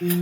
You're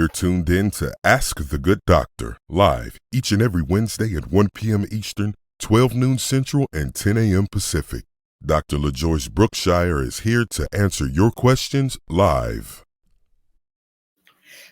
tuned in to Ask the Good Doctor, live each and every Wednesday at 1 p.m. Eastern, 12 noon Central, and 10 a.m. Pacific. Dr. DrBrookshire is here to answer your questions live.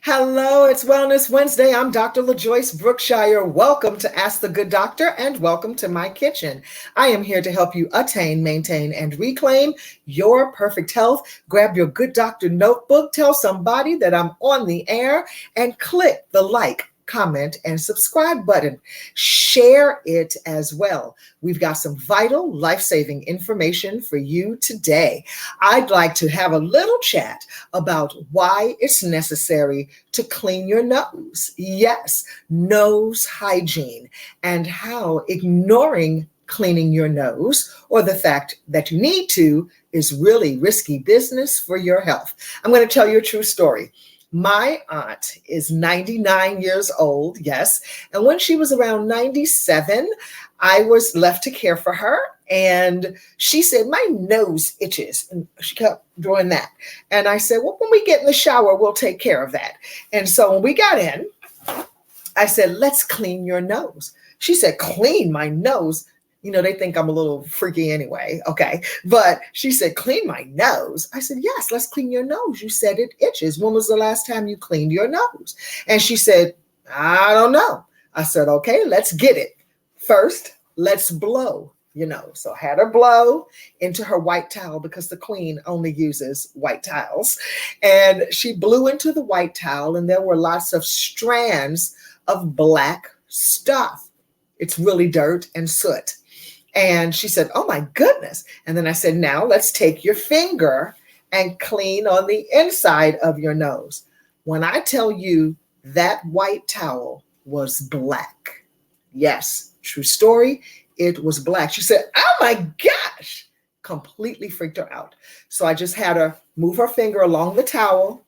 Hello, it's Wellness Wednesday. I'm Dr. DrBrookshire. Welcome to Ask the Good Doctor and welcome to my kitchen. I am here to help you attain, maintain, and reclaim your perfect health. Grab your Good Doctor notebook, tell somebody that I'm on the air, and click the like, comment, and subscribe button. Share it as well. We've got some vital, life-saving information for you today. I'd like to have a little chat about why it's necessary to clean your nose. Yes, nose hygiene, and how ignoring cleaning your nose, or the fact that you need to, is really risky business for your health. I'm going to tell you a true story. My aunt is 99 years old, yes, and when she was around 97, I was left to care for her, and she said, my nose itches, and she kept doing that. And I said, well, when we get in the shower, we'll take care of that. And so when we got in, I said, let's clean your nose. She said, clean my nose? You know, they think I'm a little freaky anyway. Okay. But she said, clean my nose. I said, yes, let's clean your nose. You said it itches. When was the last time you cleaned your nose? And she said, I don't know. I said, okay, let's get it. First, let's blow, So I had her blow into her white towel because the queen only uses white towels. And she blew into the white towel and there were lots of strands of black stuff. It's really dirt and soot. And she said, oh my goodness. And then I said, now let's take your finger and clean on the inside of your nose. When I tell you that white towel was black, yes, true story, it was black. She said, oh my gosh, completely freaked her out. So I just had her move her finger along the towel.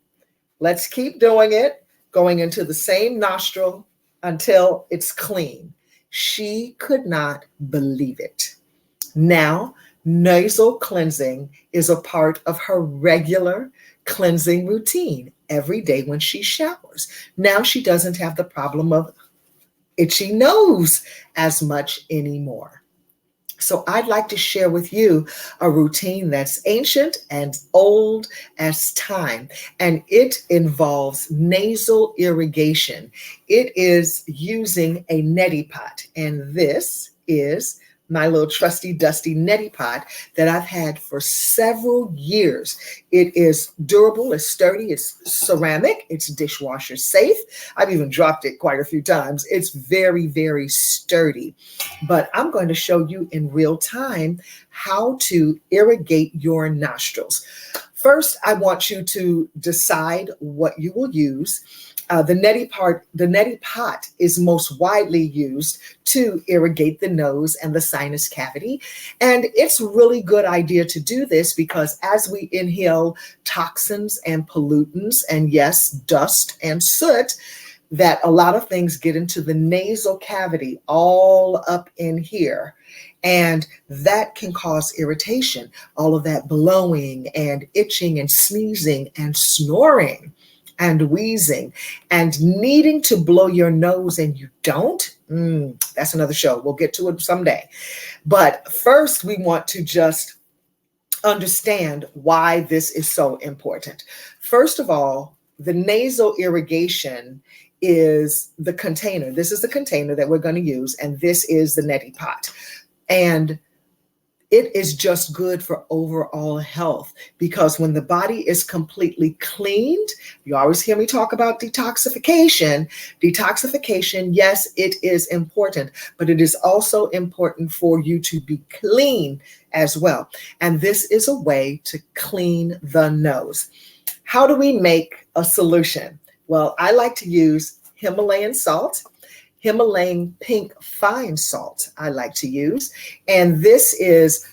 Let's keep doing it, going into the same nostril until it's clean. She could not believe it. Now, nasal cleansing is a part of her regular cleansing routine every day when she showers. Now she doesn't have the problem of itchy nose as much anymore. So I'd like to share with you a routine that's ancient and old as time, and it involves nasal irrigation. It is using a neti pot, and this is my little trusty dusty neti pot that I've had for several years. It is durable, it's sturdy, it's ceramic, it's dishwasher safe. I've even dropped it quite a few times. It's very, very sturdy. But I'm going to show you in real time how to irrigate your nostrils. First, I want you to decide what you will use. The neti pot is most widely used to irrigate the nose and the sinus cavity. And it's a really good idea to do this because as we inhale toxins and pollutants, and yes, dust and soot, that a lot of things get into the nasal cavity all up in here. And that can cause irritation, all of that blowing and itching and sneezing and snoring. and wheezing and needing to blow your nose and you don't, that's another show. We'll get to it someday. But first, we want to just understand why this is so important. First of all, the nasal irrigation is the container. This is the container that we're going to use, and this is the Neti Pot. And it is just good for overall health, because when the body is completely cleaned, you always hear me talk about detoxification. Detoxification, yes, it is important, but it is also important for you to be clean as well. And this is a way to clean the nose. How do we make a solution? Well, I like to use Himalayan salt. Himalayan pink fine salt I like to use. And this is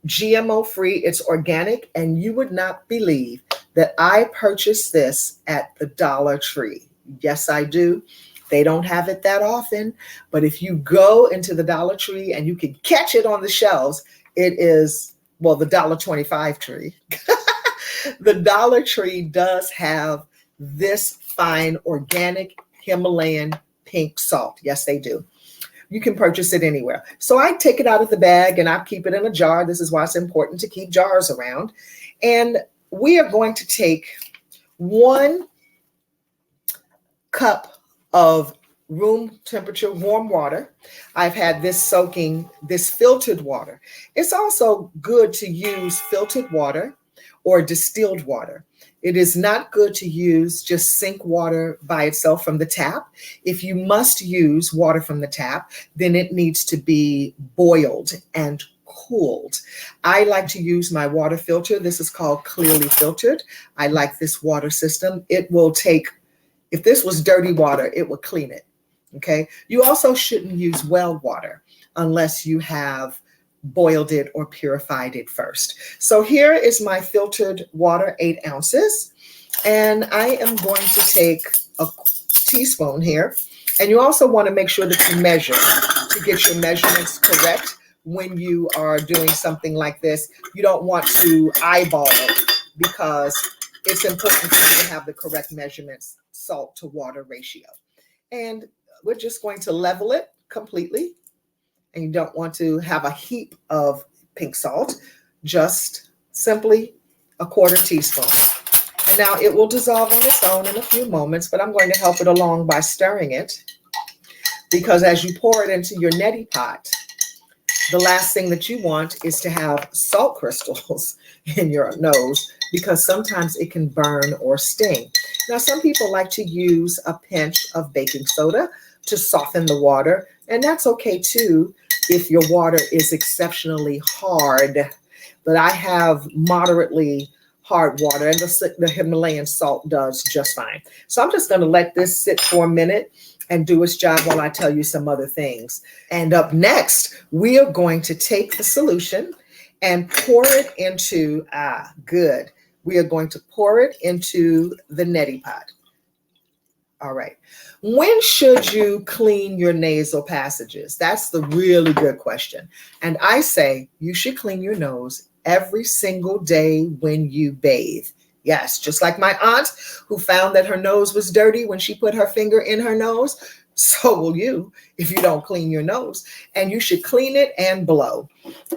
GMO free, it's organic, and you would not believe that I purchased this at the Dollar Tree. Yes, I do. They don't have it that often, but if you go into the Dollar Tree and you can catch it on the shelves, it is, well, the $1.25 tree. The Dollar Tree does have this fine organic Himalayan pink salt. Yes, they do. You can purchase it anywhere. So I take it out of the bag and I keep it in a jar. This is why it's important to keep jars around. And we are going to take 1 cup of room temperature warm water. I've had this soaking, this filtered water. It's also good to use filtered water or distilled water. It is not good to use just sink water by itself from the tap. If you must use water from the tap, then it needs to be boiled and cooled. I like to use my water filter. This is called Clearly Filtered. I like this water system. It will take, if this was dirty water, it will clean it. Okay. You also shouldn't use well water unless you have boiled it or purified it first. So here is my filtered water, 8 ounces. And I am going to take a teaspoon here. And you also want to make sure that you measure to get your measurements correct when you are doing something like this. You don't want to eyeball it, because it's important for you to have the correct measurements, salt to water ratio. And we're just going to level it completely. And you don't want to have a heap of pink salt, just simply a 1/4 teaspoon. And now it will dissolve on its own in a few moments, but I'm going to help it along by stirring it, because as you pour it into your neti pot, the last thing that you want is to have salt crystals in your nose, because sometimes it can burn or sting. Now, some people like to use a pinch of baking soda to soften the water, and that's okay too if your water is exceptionally hard. But I have moderately hard water, and the Himalayan salt does just fine. So I'm just going to let this sit for a minute and do its job while I tell you some other things. And up next, we are going to take the solution and pour it into, we are going to pour it into the neti pot. All right. When should you clean your nasal passages? That's the really good question. And I say you should clean your nose every single day when you bathe. Yes, just like my aunt who found that her nose was dirty when she put her finger in her nose. So will you if you don't clean your nose. And you should clean it and blow.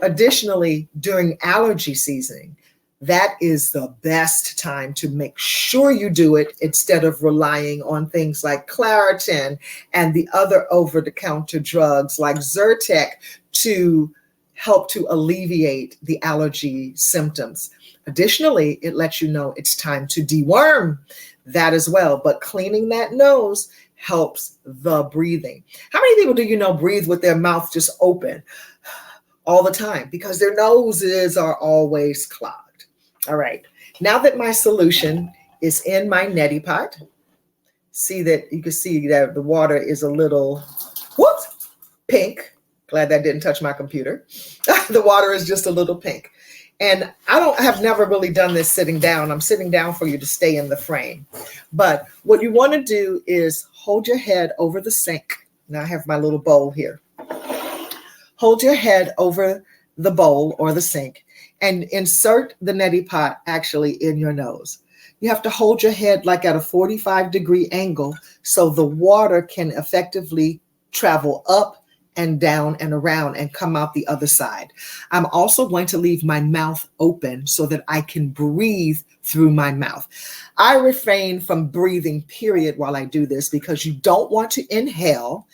Additionally, during allergy season, that is the best time to make sure you do it instead of relying on things like Claritin and the other over-the-counter drugs like Zyrtec to help to alleviate the allergy symptoms. Additionally, it lets you know it's time to deworm that as well. But cleaning that nose helps the breathing. How many people do you know breathe with their mouth just open all the time because their noses are always clogged? All right, now that my solution is in my neti pot, see that you can see that the water is a little, pink. Glad that didn't touch my computer. The water is just a little pink. And I have never really done this sitting down. I'm sitting down for you to stay in the frame. But what you want to do is hold your head over the sink. Now I have my little bowl here. Hold your head over the bowl or the sink and insert the neti pot actually in your nose. You have to hold your head like at a 45-degree angle so the water can effectively travel up and down and around and come out the other side. I'm also going to leave my mouth open so that I can breathe through my mouth. I refrain from breathing, period, while I do this because you don't want to inhale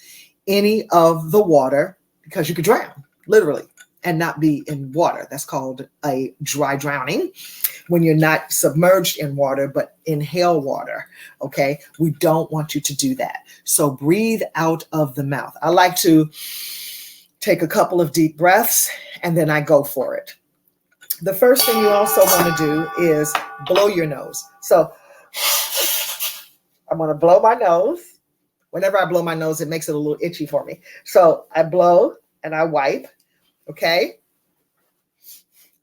any of the water because you could drown, literally, and not be in water. That's called a dry drowning, when you're not submerged in water, but inhale water, okay? We don't want you to do that. So breathe out of the mouth. I like to take a couple of deep breaths and then I go for it. The first thing you also want to do is blow your nose. So I'm going to blow my nose. Whenever I blow my nose, it makes it a little itchy for me. So I blow and I wipe, okay?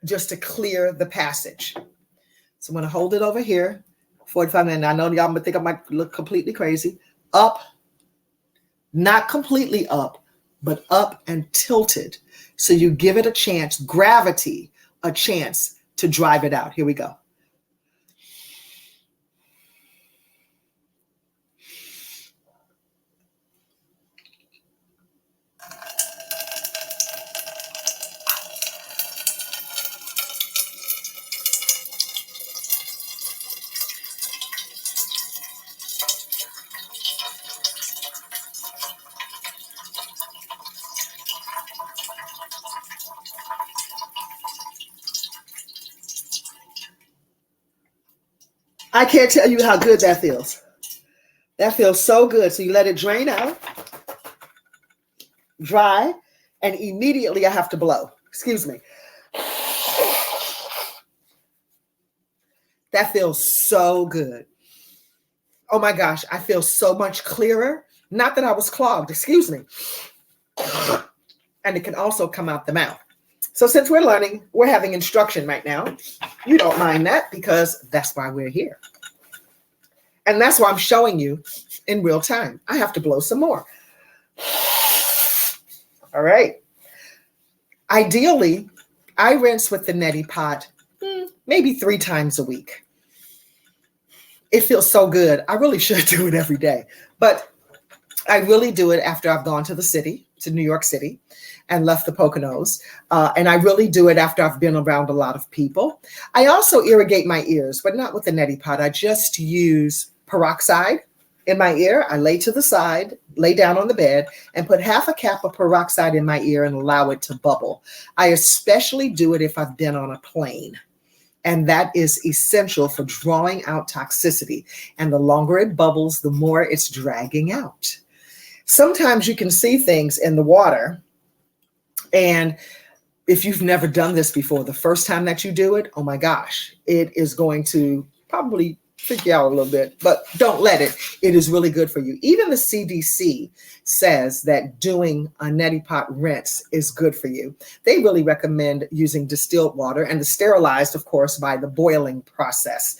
Just to clear the passage. So I'm going to hold it over here, 45 minutes. I know y'all might think I might look completely crazy. Up, not completely up, but up and tilted. So you give it a chance, gravity, a chance to drive it out. Here we go. I can't tell you how good that feels. That feels so good. So you let it drain out, dry, and immediately I have to blow. Excuse me. That feels so good. Oh my gosh, I feel so much clearer. Not that I was clogged, excuse me. And it can also come out the mouth. So since we're learning, we're having instruction right now. You don't mind that because that's why we're here. And that's why I'm showing you in real time. I have to blow some more. All right. Ideally, I rinse with the Neti Pot maybe 3 times a week. It feels so good. I really should do it every day. But I really do it after I've gone to the city, to New York City, and left the Poconos. And I really do it after I've been around a lot of people. I also irrigate my ears, but not with the Neti Pot. I just use peroxide in my ear. I lay to the side, lay down on the bed, and put half a cap of peroxide in my ear and allow it to bubble. I especially do it if I've been on a plane. And that is essential for drawing out toxicity. And the longer it bubbles, the more it's dragging out. Sometimes you can see things in the water. And if you've never done this before, the first time that you do it, oh my gosh, it is going to probably freak you out a little bit, but don't let it. It is really good for you. Even the CDC says that doing a Neti Pot rinse is good for you. They really recommend using distilled water and sterilized, of course, by the boiling process.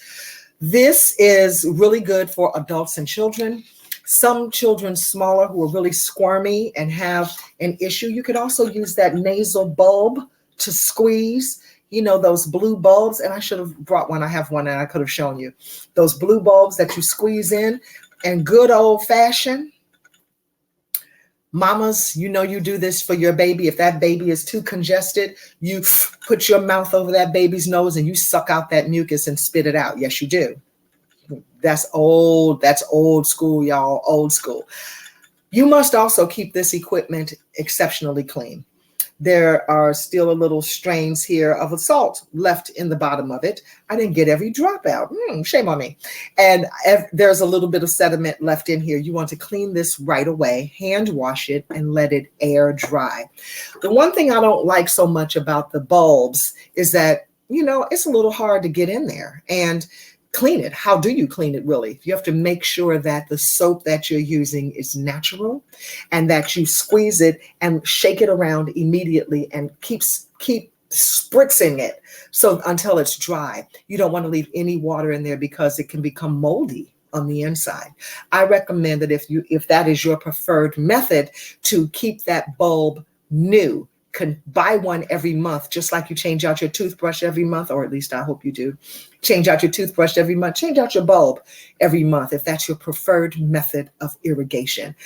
This is really good for adults and children. Some children smaller who are really squirmy and have an issue, you could also use that nasal bulb to squeeze. You know, those blue bulbs, and I should have brought one. I have one and I could have shown you. Those blue bulbs that you squeeze in, and good old fashioned. Mamas, you know you do this for your baby. If that baby is too congested, you put your mouth over that baby's nose and you suck out that mucus and spit it out. Yes, you do. That's old school, y'all, old school. You must also keep this equipment exceptionally clean. There are still a little strains here of a salt left in the bottom of it. I didn't get every drop out. Shame on me. And there's a little bit of sediment left in here. You want to clean this right away, hand wash it, and let it air dry. The one thing I don't like so much about the bulbs is that, you know, it's a little hard to get in there and clean it. How do you clean it really? You have to make sure that the soap that you're using is natural and that you squeeze it and shake it around immediately and keep spritzing it so until it's dry. You don't want to leave any water in there because it can become moldy on the inside. I recommend that if that is your preferred method, to keep that bulb new, can buy one every month, just like you change out your toothbrush every month, or at least I hope you do. Change out your toothbrush every month, change out your bulb every month, if that's your preferred method of irrigation.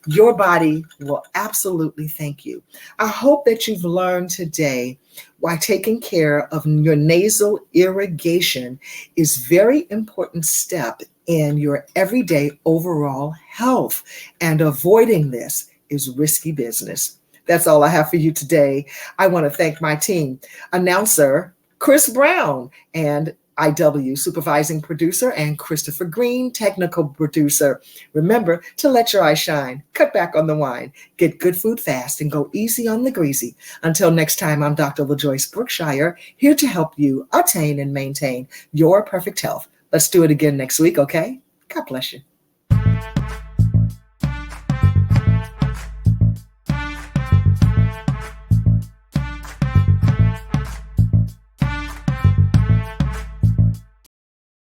Your body will absolutely thank you. I hope that you've learned today why taking care of your nasal irrigation is a very important step in your everyday overall health, and avoiding this is risky business. That's all I have for you today. I want to thank my team, announcer Chris Brown, and IW supervising producer, and Christopher Green, technical producer. Remember to let your eyes shine, cut back on the wine, get good food fast, and go easy on the greasy. Until next time, I'm Dr. LaJoyce Brookshire, here to help you attain and maintain your perfect health. Let's do it again next week, okay? God bless you.